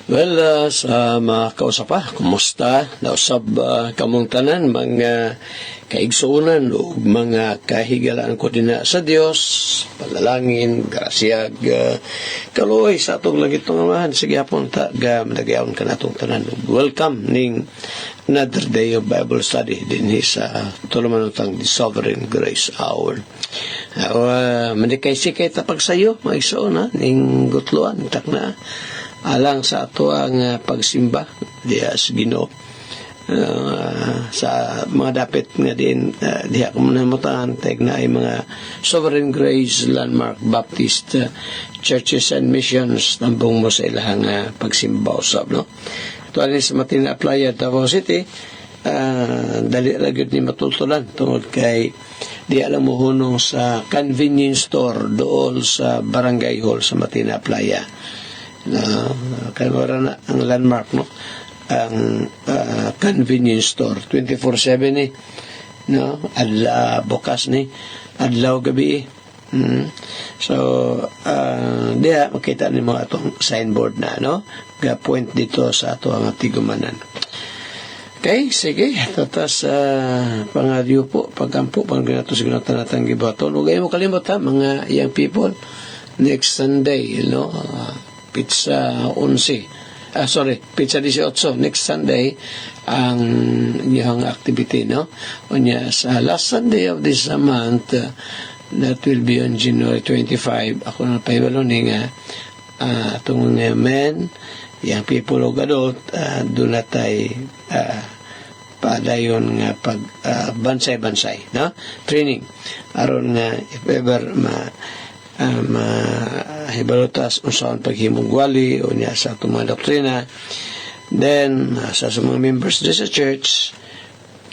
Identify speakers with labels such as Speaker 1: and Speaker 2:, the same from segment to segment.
Speaker 1: Well, sa mga kausapa, kumusta? Nausab kamong tanan, mga kaigsuunan o mga kahigalaan ko din sa Dios, palalangin, grasyag, kaluoy sa atong langit ng amahan. Sige hapon, malagayaon ka na atong tanan. Welcome ning another day of Bible study din sa tulumanutang The Sovereign Grace Hour. Manikay-sikay tapag sayo, mga igsuon, ning gutluan, tak na alang sa ato ang pagsimba diya sa Ginoo sa mga dapit nga din diha ko muna mutaan tag na ay mga Sovereign Grace Landmark Baptist Churches and Missions tambong mo sa ilahang pagsimba usab, no? Ito alin sa Matina Playa, Davao City, dali ragid ni matultulan tungod kay di alam mo hunong sa convenience store dool sa Barangay Hall sa Matina Playa. Kaya na ang landmark, no? Ang convenience store 24/7 ni, no? Adlaw bukas ni, adlaw gabi. So diya makita nimo atong signboard na, no? Ga point dito sa ato ang tigumanan. Okay, sige. Tatas pangadyo po, pagkampo, pang ginato siguro tanatang gibaton. Huwag mo kalimot, ha, mga young people. Next Sunday, no? Pizza 18. Next Sunday, ang iyong activity, no? Unya, sa last Sunday of this month, that will be on January 25, ako na pahibalo ni nga, itong men, young people o adult, doon na tayo, padayon nga pag bansay-bansay, no? Training aron nga if ever mahibalutas unsaon paghimong gwali o niya sa atong mga doktrina, then sa mga members sa church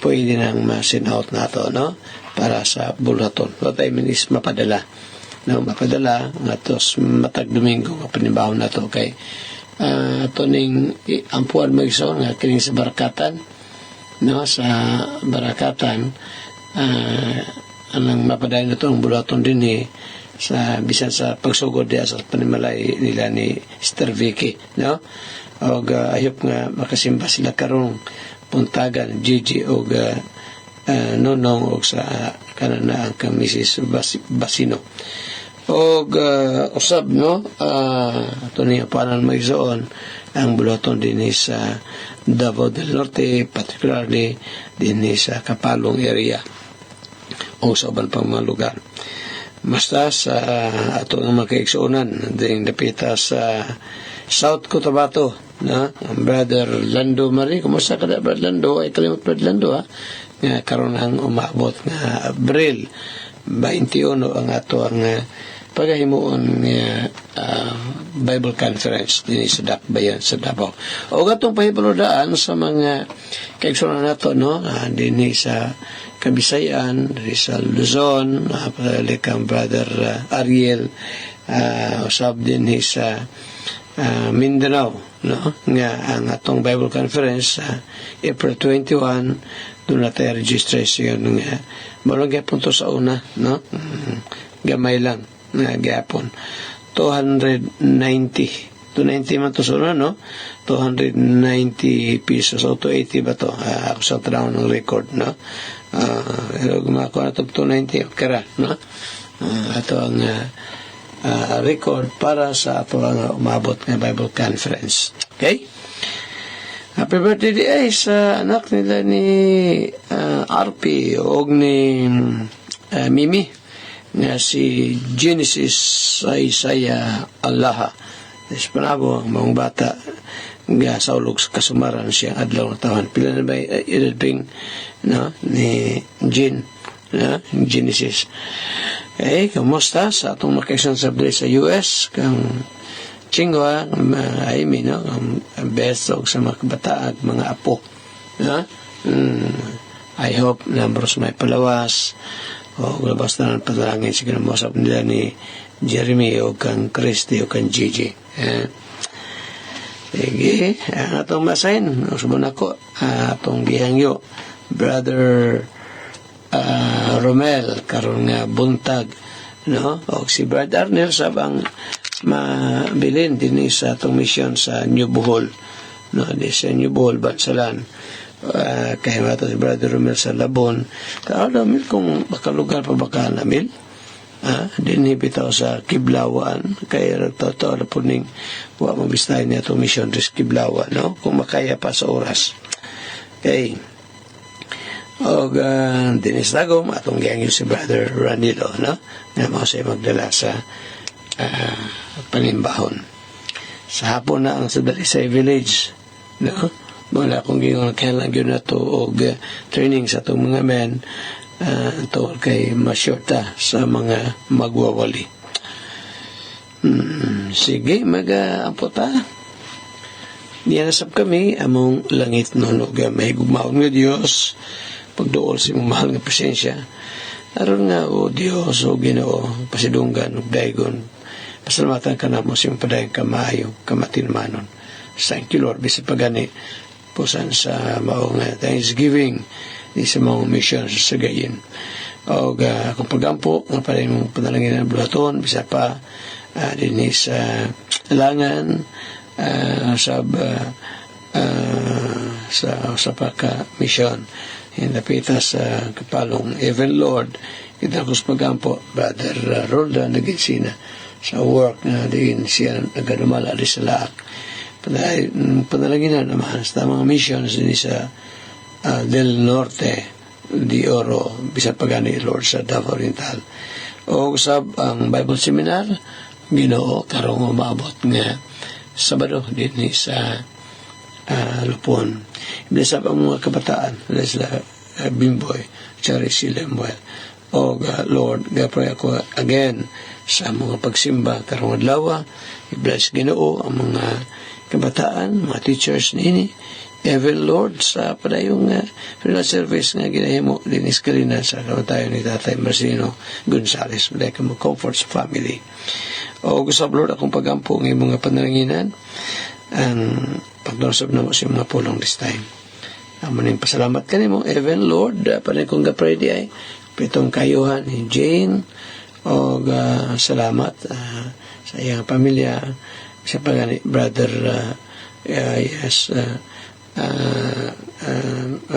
Speaker 1: pwede nang ma-send out nato, no? Para sa bulhaton what I mean is mapadala nga tos matag Domingo nga panibahon nato kay ato ning ampuan mag-igsoon nga kining sa barakatan, no? Sa barakatan anang mapadayon na ito ang bulaton din sa bisan sa pagsugod diya sa panimalay nila ni Sister Vicky, no? O ayop nga makasimba sila karong puntagan Gigi o nonong o sa kanana ang Mrs. Basino o usab, no? Ito niya panan magsoon ang bulaton din sa Davao del Norte, particularly din sa Kapalong area o sa uban pang mga lugar. Basta sa ato ng mga kaigsuunan din napita sa South Cotabato, na Brother Lando Marie. Kumusta ka na, Brother Lando? Ay kalimot, Brother Lando, ha? Nga karon ang umabot nga Abril 21 ang ato ang pagahimuon nga Bible Conference din sa Dakbayan sa Davao. O gatong pahibalodaan sa mga kaigsuunan nato, no? Din sa Kabisayan, sa Luzon, palikang Brother Ariel, usab din sa Mindanao, no? Nga ang atong Bible Conference April 21, doon na tayo registration nga marang gapon to sa una, no? Gamay lang nga gapon 290 man to sa una, no? 290 pesos o 280 ba to? Ako sa trabaho ng record, no? Gumawa na ito 290 kara, no? Ito ang record para sa ito ang umabot ng Bible Conference. Okay? Happy birthday sa anak nila ni RP o ni Mimi nga si Genesis Isaiah Allaha. Panabo ang mga bata nga sa ulog sa kasumaran siya adlaw na taon. Pila na ba ilibing, no? Ni Jean, no? Genesis. Okay, kamusta sa atong location sa US kang Chingwa, Amy, no? Ang best sa mga kabataan, mga apo, no? I hope numbers may palawas o labas na ng patalangin sa kinamusap nila ni Jeremy o kang Christy o kang Gigi. Sige, ang atong masahin, usubon ako, atong gihangyo, Brother Romel, karon nga buntag, no? O si Brother Arnel, sabang mabilin din sa itong mission sa New Bohol, no, di sa New Bohol, Bansalan. Kaya mato si Brother Romel sa Labon, Mil, kung baka lugar pa baka namil, din bitaw sa Kiblawaan, kaya totoo na po ning wa mabistahin niya itong mission rin sa Kiblawa, no, kung makaya pa sa oras. Okay. O dinis tagom, atong gayang si Brother Ranilo, no, na mo siya magdala sa panimbahon. Sa hapon na ang sa Dalisay Village, no? Wala akong gingon kailan yun na to og training sa itong mga men to kay masyurta sa mga magwawali. Sige, mag-ampota. Niyanasap kami among langit nonog may gugmaon nga Diyos pagdool sa imong mahal nga presensya. Aron nga o Diyos o Ginoo pasidunggan ug daygon. Pasalamatan ka namo sa imong padayong kamaayo, kamatinmanon. Thank you Lord, bisag pagani pusan sa maong Thanksgiving di sa mga mission sa gayin. O kung pagampo, nga pala yung panalangin ng bulaton, bisa pa din sa langan, sa pagka-mission. Hinapita sa kapalong Even Lord, kita kus pagampo, Brother Roldan, naginsina sa work na din siya nagadumala di sa laak. Panalaginan naman sa mga missions din sa Del Norte di Oro bisan pagani Lord sa Davao Oriental o usab ang Bible Seminar Ginoo karong umabot nga Sabado din sa Lupon. Ibisab ang mga kabataan sila Bimboy Charis Lemuel o Lord gapray ako again sa mga pagsimba karong adlaw. I-bless Ginoo ang mga kabataan, mga teachers nini, Evel Lord sa padayong funeral service nga ginahimo din iskalina sa kamatayon ni Tatay Marcino Gonzales. Wala ka mag-comfort sa family. O gusto Lord akong pagampo ng mga panalanginan ang pagdorsob na mo sa mga pulong this time. Maning pasalamat ka nimo, Evan Lord, panay kong gapray di ay pitong kayuhan ni Jane o salamat sa iyang pamilya sa pagani Brother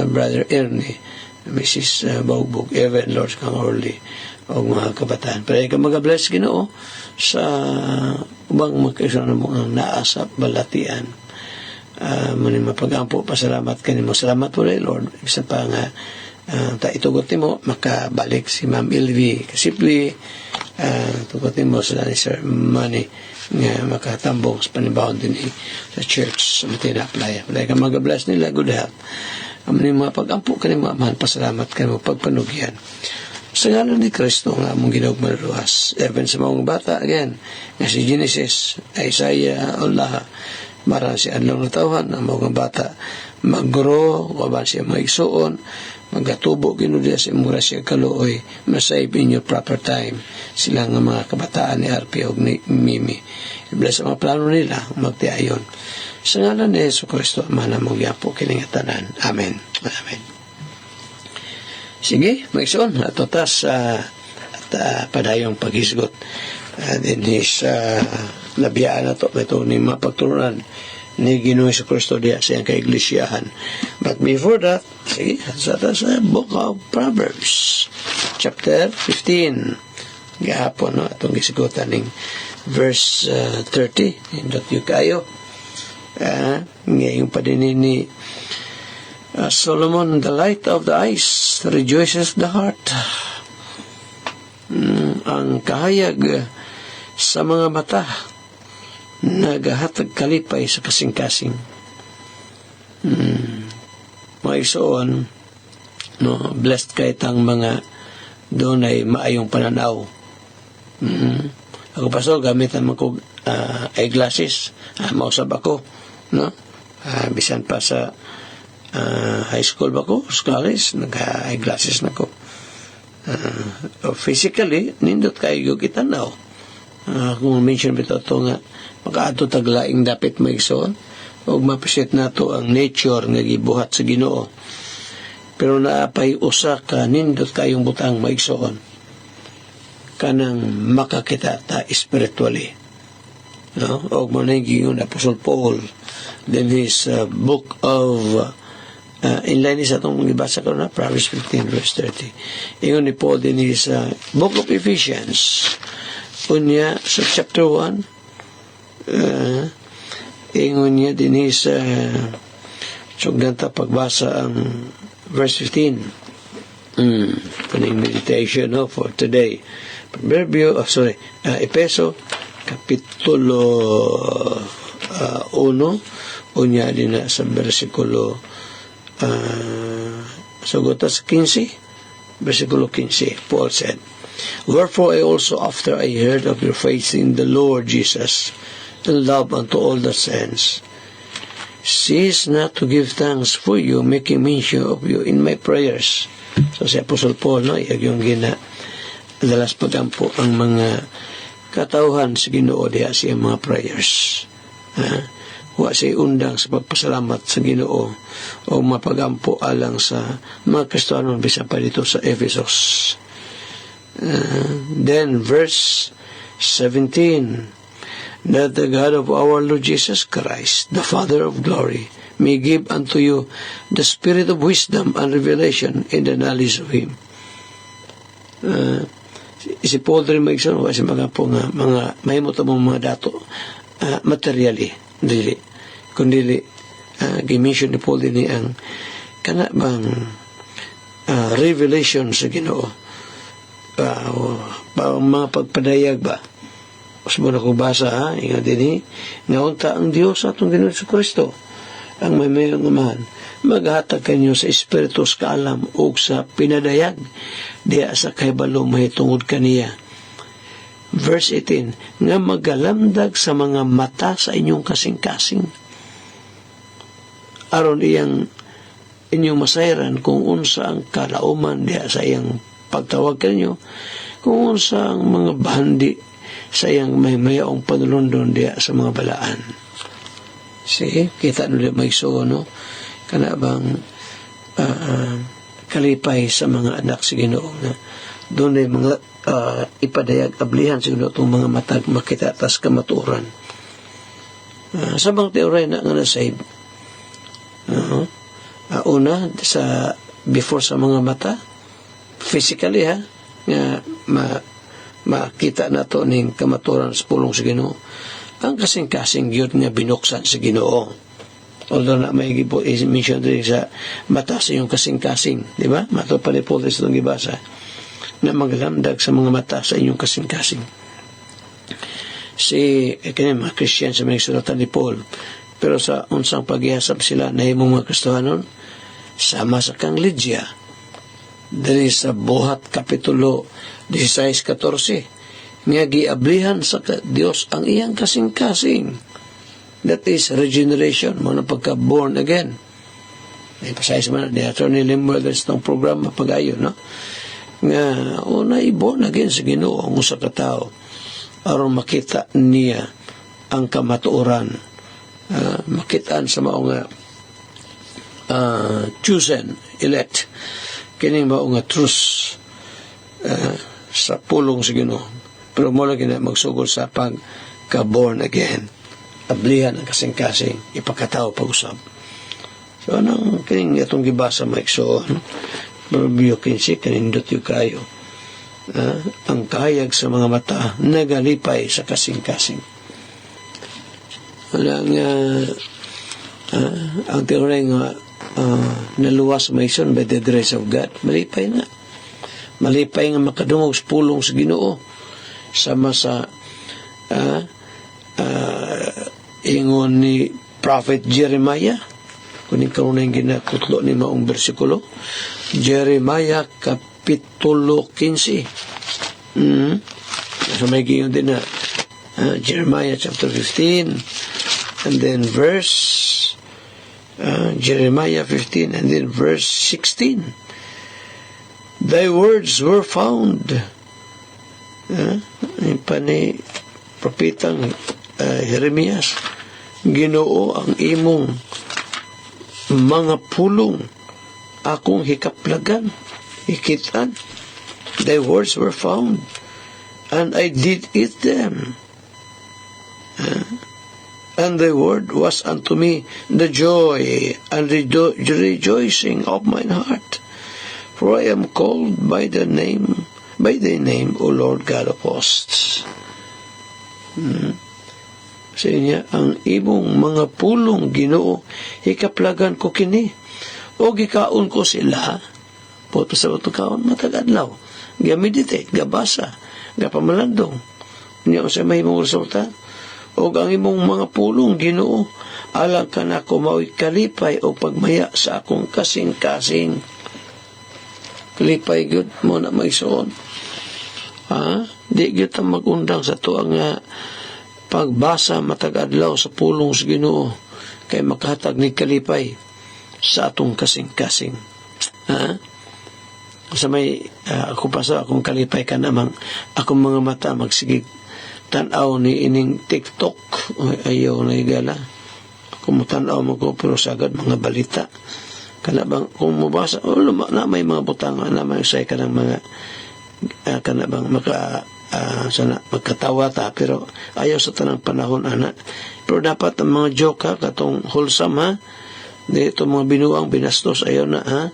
Speaker 1: Brother Ernie, Mrs. Baugbog, Evan Lord kang Orly o mga kabataan. Pero ikaw mag-bless Ginoo sa ubang magkaisang mo ang naasap balatian. Muna mapagampo, pasalamat ka nimo. Salamat po rin, Lord. Isa pa nga itugot mo, makabalik si Ma'am Ilvi Kasipli, tugot mo sila ni Sir Manny nga makatambong sa panibawon din sa church sa Matina Playa. Wala ka mag-bless nila, good health. Muna mapagampo ka nimo, mahal, pasalamat ka nimo, pagpanugyan. Sa ngalan ni Kristo nga mong ginagmaluwas. Even sa mga bata, again, nga si Genesis, Isaiah, Allah, marang si Anlong Natawhan, ang mga bata, mag-grow, waban siya maigsuon, magatubo, ginudia sa imura siya kaluoy, masave in your proper time. Sila nga mga kabataan ni RP o ni Mimi. I-bless ang mga plano nila, magtiayon. Sa ngalan ni Yesu Kristo, mana mong yapo, kiningatanan. Amen. Amen. Sige, maigsoon, atotas at padayong paghisgot din sa labiyaan na ito ni mapagturunan ni Ginoong Jesucristo diya sa iyang kaiglisyahan. But before that, sige, sa Book of Proverbs, chapter 15. Gahapon, no, itong gisigutan ng verse 30. Indot yung kayo. Ngayong padinin ni Solomon, the light of the eyes rejoices the heart. Ang kahayag sa mga mata nagahatag kalipay sa kasing-kasing. Mga isuon, no, blessed kahit ang mga doon ay maayong pananaw. Ako paso, gamitan mo ko eyeglasses. Mausap ako, no? Bisan pa sa high school ba ko, college, nag-eyeglasses na ko. Physically, nindot kayo kita now. Kung mention bito ito nga, makaadto taglaing dapit maigsoon, o mapisit na to ang nature nga gibuhat sa Ginoo. Pero naapay usa ka nindot kayong butang maigsoon, kanang makakita ta spiritually. no? O manayong Apostle Paul then his book of in line sa itong ibasa ko na Proverbs 15 verse 30. Ingon ni Paul din his book of Ephesians unya sa chapter 1 ingon niya din his sugdanta pagbasa ang verse 15 kuning meditation for today. Epeso kapitulo 1 unya din na sa versikulo sagutas 15 versikulo 15 Paul said, "Wherefore I also after I heard of your faith in the Lord Jesus and love unto all the saints cease not to give thanks for you, making mention of you in my prayers." So si Apostle Paul, no, yung dalas pagampo ang mga katauhan sa Ginoo diha siya mga prayers. Wa siya undang sa pagpasalamat sa Ginoo o mapagampo alang sa mga Kristiyano bisan pa dito sa Ephesus. Then verse 17, that the God of our Lord Jesus Christ, the Father of glory, may give unto you the spirit of wisdom and revelation in the knowledge of Him. Si Paul rin mag-isang kasi mga mahimot ang mga dato materially dili kundi gimension ni Paul din ang kana bang revelation sa Ginoo mga pagpadayag ba mas mo na kong basa ingat din nga unta ang Diyos atong Ginoo sa Kristo ang may mayong umahan maghatag kanyo sa espiritus kaalam o sa pinadayag diya sa kahibalo mahitungod kaniya. Verse 18, nga magalamdag sa mga mata sa inyong kasing-kasing aron inyong masayran kung unsa ang kalauman diya sa iyang pagtawag kanyo, kung unsa ang mga bahandi sa iyang may-mayaong panulundon diya sa mga balaan. Sige, kita nyo may so, no? Kana bang kalipay sa mga anak sa Ginoo na doon ay mga ipadayag ablihan sa Ginoo itong mga matag makita tas kamaturan. Sa bang teorya na nga nasave una sa before sa mga mata physically nga makita na to ning kamaturan sa pulong sa Ginoo ang kasing-kasing yun nga binuksan sa Ginoo. Although na may mention din sa mata sa iyong kasing-kasing, di ba? Mato pa ni Paul sa itong gibasa na maglamdag sa mga mata sa inyong kasing-kasing. Mga Christian sa mga sulatan ni Paul, pero sa unsang paghihasap sila na himong mga Kristohanon, sama sa kang Lydia, dali sa Buhat Kapitulo 16-14, nga giablihan sa Dios ang iyang kasing-kasing. That is regeneration, mga pagka-born again. May pasayos man, ni Attorney Limwell, itong programa pag-ayon, no? Nga, born again sa Ginoo, ang usa ka tao, aron makita niya ang kamatuoran, makitaan sa mga chosen, elect, kining mga truth sa pulong sa Ginoo. Pero mo lagi na magsugod sa pagka-born again. Ablihan ang kasing-kasing ipakatao pag-usap. So, anong kining itong gibasa maikso, Proverbio 15, kanindot yung kayo. Ang kahayag sa mga mata, nagalipay sa kasing-kasing. Wala nga, ang teorya nga, naluwas maison by the grace of God, malipay na. Malipay nga makadungog sa pulong sa Ginoo. Sama sa, ingon ni Prophet Jeremiah kuning kaunay ginatutlo ni maong bersikulo Jeremiah Kapitulo 15 so may gingon din na Jeremiah chapter 15 and then verse Jeremiah 15 and then verse 16 thy words were found pa ni propetang Jeremias, Ginoo ang imong mga pulong akong hikaplagan, hikitan. Thy words were found, and I did eat them. And thy word was unto me the joy and rejoicing of mine heart. For I am called by thy name, O Lord God of hosts. Sa inya, ang imong mga pulong Ginoo, hikaplagan ko kini, o gikaon ko sila, puto sa kaon matagadlaw, gameditate, gabasa, gapamalandong, niya sa may mong resulta, o ang imong mga pulong Ginoo, alang ka na ko mao'y kalipay o pagmaya sa akong kasing-kasing. Kalipay gyud mo na maigsoon. Di gyud ta magundang sa tuang pagbasa matag-adlaw sa pulong sa Ginoo kay makahatag ni kalipay sa atong kasing-kasing. Sa may ako pa sa akong kalipay ka namang akong mga mata magsigig tanaw ni ining TikTok. Ayaw na igala. Kung tanaw mo ko pero sagad mga balita. Kana bang kung mabasa na may mga butang na may say ka ng mga kana bang sana magkatawa ta pero ayaw sa tanang panahon ana. Pero dapat ang mga joke katong wholesome dito mga binuang binastos ayaw na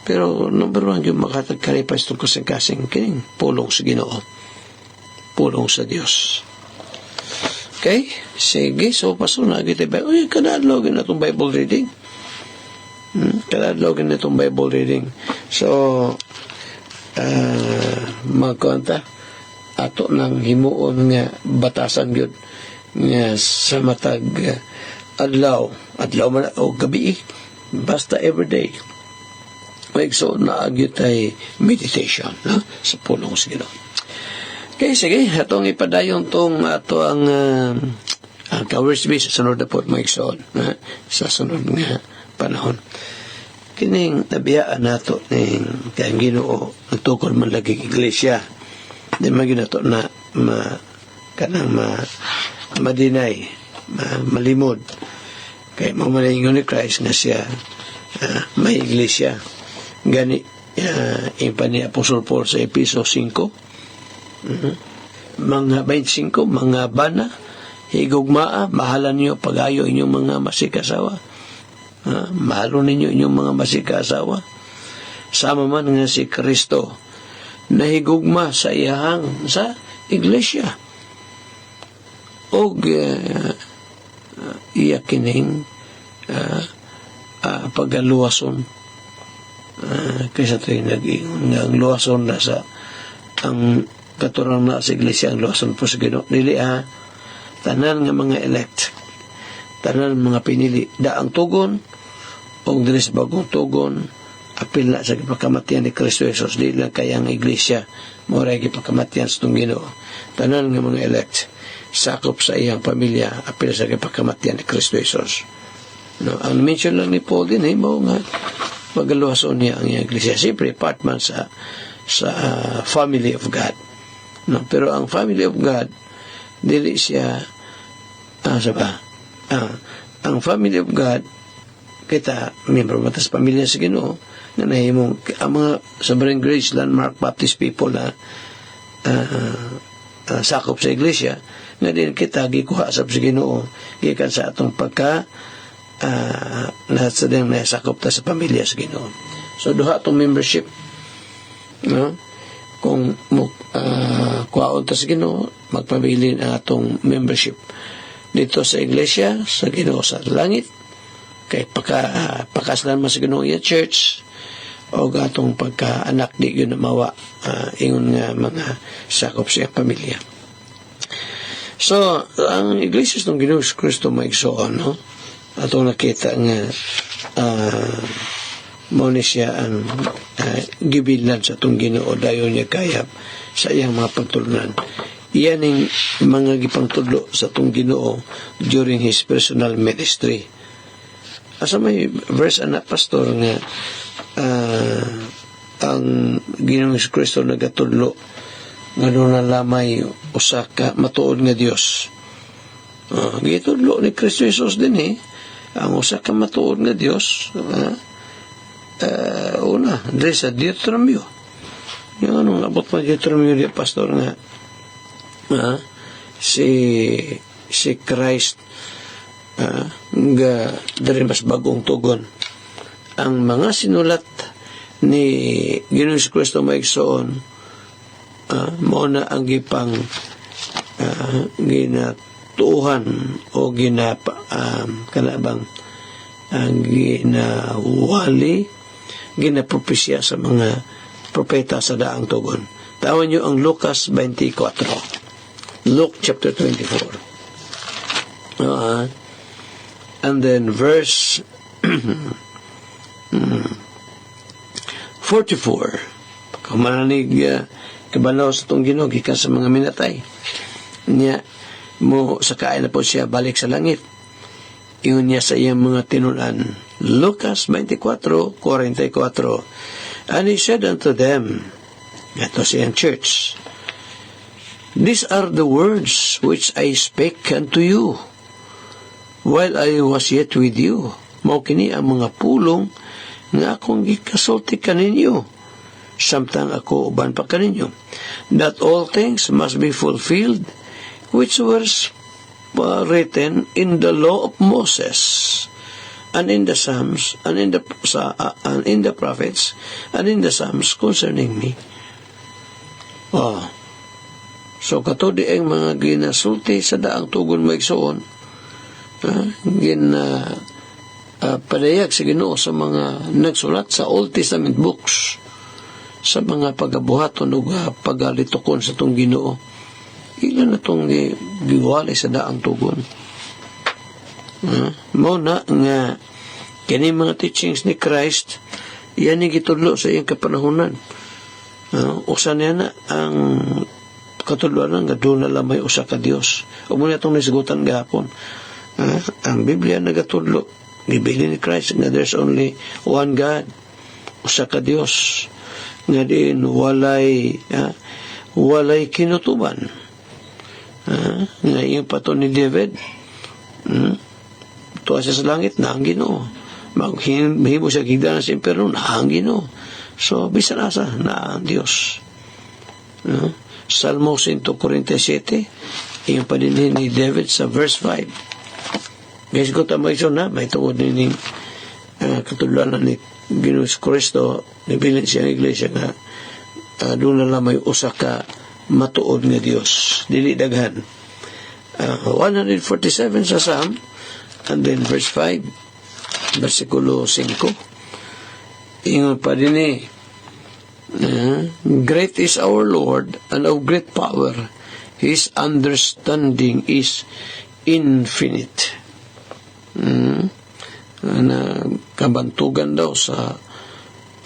Speaker 1: Pero number one yung makatagkalipay itong kasing-kasing kining pulong sa Ginoo, pulong sa Dios. Okay? Sige, so paso na kita ba? Uy, kanadlogin na itong Bible reading. Kanadlogin na itong Bible reading. So, magkonta ato ng himuon nga batasan yun nga sa matag adlaw man o gabi basta everyday so naagyo tay meditation sa pulong sa Ginoo. Okay, sige atong ipadayon tong ato ang ka-words sa sunod na po maigsoon sa sunod nga panahon. Kining nabiyaan nato ning kayang Ginoo nagtukod man lagi iglesia di man ginato na madinay malimod kay mamalingon ni Christ na siya may iglesia gani impa ni Apostol Paul sa Episo 5 mga 25 mga bana higugmaa mahalan niyo pagayo inyong mga masikasawa. Mahalo ninyo inyong mga masikasawa. Sama man nga si Kristo nahigugma sa iyahang sa iglesia. O iya kining pagaluwason. Kaysa tayo nag-ingon nga ang luwason na sa ang katurang na sa iglesia ang luwason po sa Ginoo. Dili tanan nga mga elect. Tanan mga pinili. Daang tugon o dinis bagong tugon apil na sa gipakamatian ni Kristo Jesus di lang kaya ang iglesia moray gipakamatian sa itong Ginoo. Tanan nga mga elect sakop sa iyang pamilya apil sa gipakamatian ni Kristo Jesus. Ang mention lang ni Paul din mo nga magaluwason niya ang iyang iglesia. Siyempre part man sa family of God. Pero ang family of God dili siya ang family of God kita member matas pamilya sa Ginoo na nahimong ang mga Sovereign Grace Landmark Baptist people na sakop sa iglesia nga din kita gikuha sa Ginoo gikan sa atong pagka nasadang nasakop ta sa pamilya sa Ginoo. So duha atong membership kung kuhaon ta sa Ginoo magpabilin ang atong membership dito sa iglesia sa Ginoo sa langit kay pakaslan man sa Ginoo iya church o gatong pagka-anak di yun na mawa ingon nga mga sakop siya pamilya. So ang iglesia ng Ginoo sa Kristo maigsoon atong nakita nga mao ni siya ang gibilan sa atong Ginoo dayon niya kayap sa iyang mga pagtulunan. Iyan ang mga gipangtudlo sa atong Ginoo during his personal ministry. Asa may verse anak pastor nga ang Ginoong Kristo nagatudlo nga doon na lamay usa ka matuod nga Dios. Gitudlo ni Kristo Jesus din ang usa ka matuod nga Dios una dre sa Deuteronomio. Yung anong abot pa Deuteronomio di pastor nga si si Christ nga dari mas bagong tugon. Ang mga sinulat ni Ginoong Kristo maigsoon mao na ang gipang ginatuhan o kanabang ang ginapropesya sa mga propeta sa daang tugon. Tawan nyo ang Lucas 24. Luke chapter 24. And then verse 44. Kamananig kabalaw sa itong Ginoo gikan sa mga minatay. Niya mo sakain na po siya balik sa langit. Ingon niya sa iyang mga tinunan. Lucas 24:44. And he said unto them, ito siyang church, these are the words which I spake unto you while I was yet with you. Mao kini ang mga pulong nga akong gikasulti kaninyo samtang ako uban pa kaninyo, that all things must be fulfilled which were written in the law of Moses and in the Psalms and in the prophets and in the Psalms concerning me. So katudi ang mga ginasulti sa daang tugon maigsoon, padayag sa Ginoo sa mga nagsulat sa Old Testament books, sa mga pagabuhaton o pagalitukon sa itong Ginoo. Ilan na itong giwali sa daang tugon. Mao na nga kini mga teachings ni Christ, yan yung gitudlo sa iyang kapanahunan. Usa niya na ang katuluan nga doon na lamay usa ka Dios. O muna itong nisugutan gahapon. Ang Biblia nagatudlo, gibili ni Christ nga there's only one God, usa ka Dios, nga din walay kinutuban. Nga yung pato ni David, tuwa siya sa langit na ang Ginoo, mahimo siya gigdanan sa impyerno na ang Ginoo. So bisan asa na ang Dios. Salmo 147, yung padinhin ni David sa verse 5. Guys ko tamay so na may tuod ni katuluan ni Ginoong Kristo, nibilin siya ng iglesia nga doon na lang may usa ka matuod nga Dios, dili daghan. 147 sa Psalm, and then verse 5, versikulo 5, ingon pa din great is our Lord and of great power, His understanding is infinite. Na kabantugan daw sa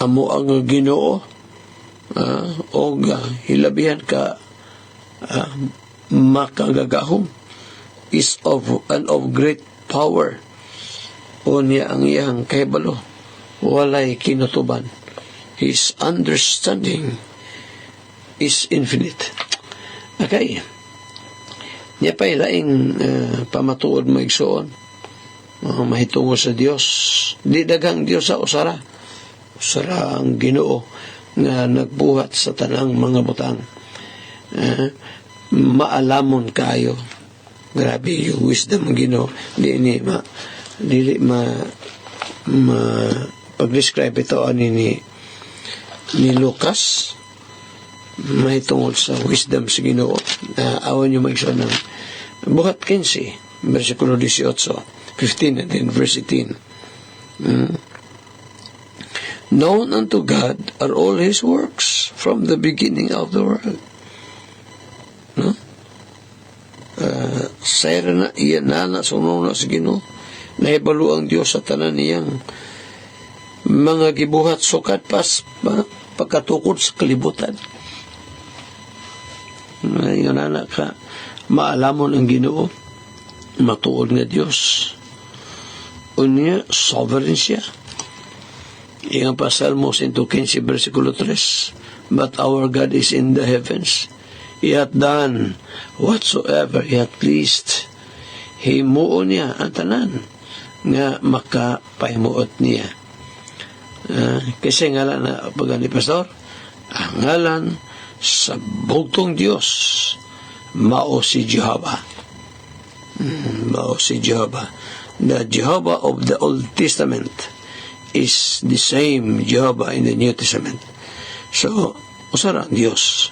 Speaker 1: amo ang Ginoo, o hilabihan ka makagagahom, is of great power, o niya ang iyang kahibalo walay kinutuban. His understanding is infinite. Okay, niya pa ilaing pamatuod mo igsoon, mahitungo sa Dios. Di daghang Dios sa usara ang Ginoo nga nagbuhat sa tanang mga butang. Maalamon kayo, grabe yung wisdom ng Ginoo. Dili pag-describe ito ni Lucas, may tungkol sa wisdom sa Ginoo. Awan nyo mag-isa ng buhat 15 versikulo 18, 15 and then verse 18. Known unto God are all His works from the beginning of the world. Sayra na iyan na sunaw na sa Ginoo, nahibalo ang Diyos sa tanan niyang mga gibuhat sukat pas pagkatukod sa kalibutan. Yun na ka maalamon ang Ginoo, matuod nga Diyos, unya sovereign siya. Yung pa Salmo 115 versikulo 3, but our God is in the heavens, He hath done whatsoever He hath pleased. Himuon niya ang tanan nga makapahimuot niya. Kasi ngalan na pag ni Pastor, ang ngalan sa bugtong Diyos mao si Jehovah. Mao si Jehovah. The Jehovah of the Old Testament is the same Jehovah in the New Testament. So, usara ang Diyos.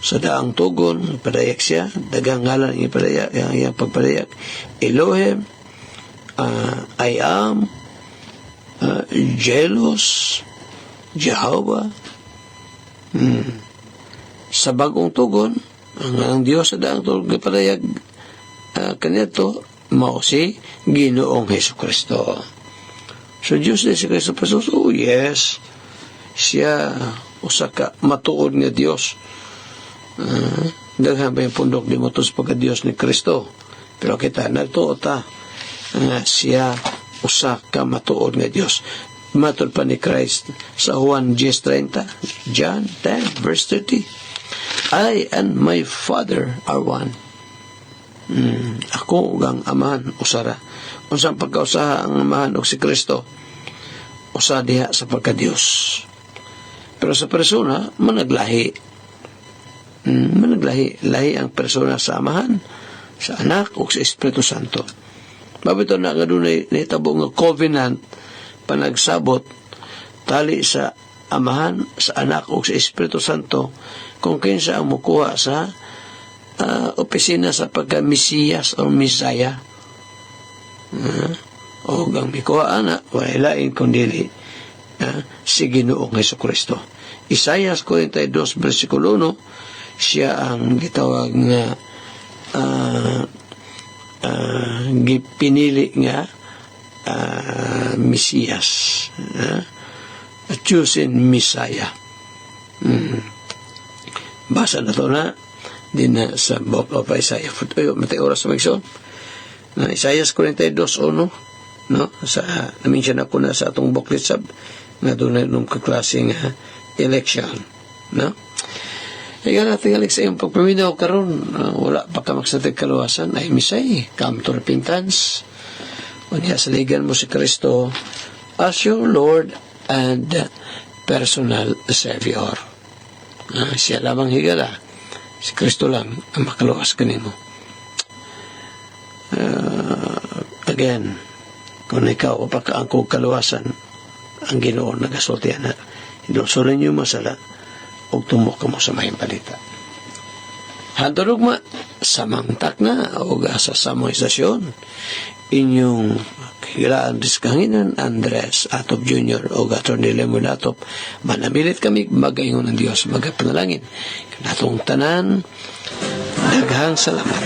Speaker 1: Sa daang tugon, padayak siya, dagang ngalan ang ipadayak, ang pagpadayak. Elohim, I am, jealous, Jehovah. Sa bagong tugon, ang Diyos sa daang tugon, padayak, kanito, mao si Ginoong Hesukristo. So, Diyos na si Kristo Pasos, oh yes, siya, usa ka matuod nga Diyos. Daghan ba yung pundok di mo ito sa pagka-Diyos ni Kristo. Pero kita, nagtuot ta nga siya usa ka matuod nga Diyos. Matod pa ni Christ sa Juan 10:30, John 10 verse 30, I and my Father are one. Ako ang amahan usara. Unsang pagkausaha ang amahan og si Kristo, usa diha sa pagka-Diyos. Pero sa persona, managlahi ang persona sa amahan, sa anak o sa Espiritu Santo. Mabito na nga doon nahitabo nga covenant panagsabot tali sa amahan, sa anak o sa Espiritu Santo kung kinsa ang mukuha sa opisina sa pagka-Mesiyas o Misaya. O ang mikuha ana, wala lain kundi si Ginoong Hesukristo. Isaiah 42 versikulo 1, siya ang gitawag nga gipinili nga Mesiyas, chosen Messiah. Basa na to na din na sa book of Isaiah. Matay oras sa magson na Isaiah 42:1, no, sa na-mention ako na sa atong booklet sab nga doon na nung kaklaseng election, no. Kaya natin sa iyong pagpaminaw karon, wala pa ka magsatag kaluwasan ay misay, come to repentance. Unya saligan mo si Kristo as your Lord and personal Savior. Siya lamang higala, si Kristo lang ang makaluwas kanimo. Again, kung ikaw o pagkaangkog kaluwasan, ang Ginoo nagasultihan na inusulan niyo masala o tumok ka mo sa mahimpalita. Handurugma, samangtak na o sa samoisasyon inyong hilaan diskanginan Andres Atop Jr. o Atty. Lemon Atop. Manamilit kami magayon ng Diyos, magapanalangin kanatong tanan. Daghang salamat.